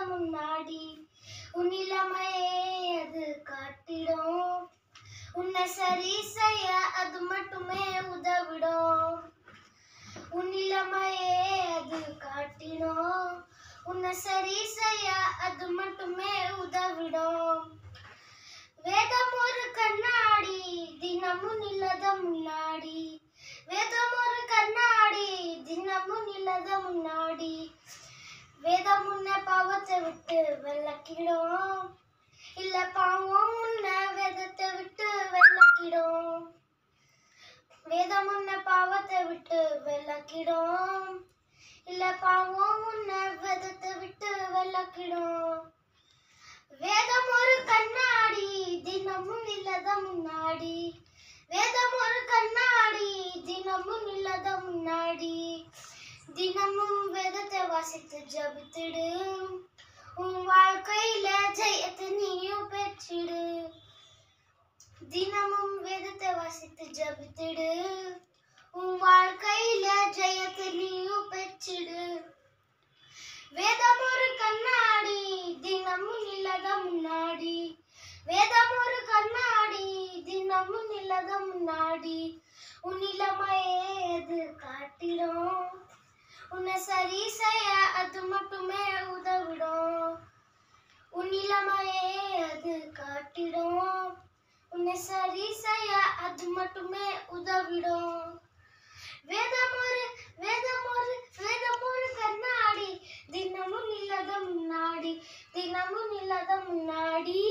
முன்னாடி உன் இளமையே அது காட்டிடும். உன்னை சரி செய்ய அது மட்டுமே உதவிடும். உன் இளமையே அது காட்டிடும். உன்னை சரி செய்ய அது மட்டுமே உதவிடும். வேதம் ஒரு கண்ணாடி தினமும் நிலத முன்னாடி. வேதம் ஒரு கண்ணாடி தினமும் நிலத முன்னாடி. வேதம் உன்னை பாவத்தை விட்டு விளக்கிடும். இல்ல பாவம் உன்னை வேதத்தை விட்டு விளக்கிடும். வேதம் உன்னை பாவத்தை விட்டு விளக்கிடும். இல்ல பாவம் உன்னை வேதத்தை விட்டு விளக்கிடும். வேதம் ஒரு கண்ணாடி தினமும் நிலத முன்னாடி. வேதம் ஒரு கண்ணாடி தினமும் நிலத முன்னாடி. தினமும் வேதத்தை வாசித்து ஜபித்திடு. உன் வாழ்க்கையில ஜெயத்தை நீயும் பெற்றிடு. தினமும் வேதத்தை வாசித்து ஜபித்திடு. உன் வாழ்க்கையில ஜெயத்தை நீயும் பெற்றிடு. வேதம் ஒரு கண்ணாடி தினமும் நிலத முன்னாடி. வேதம் ஒரு கண்ணாடி தினமும் நிலத முன்னாடி. உன் இளமையே அது காட்டிடும். உன்னை சரி செய்ய அது மட்டுமே உதவிடும். உன் இளமையே அது காட்டிடும். உன்னை சரி செய்ய அது மட்டுமே உதவிடும். வேதம் ஒரு கண்ணாடி தினமும் நிலத முன்னாடி. தினமும் நிலத முன்னாடி.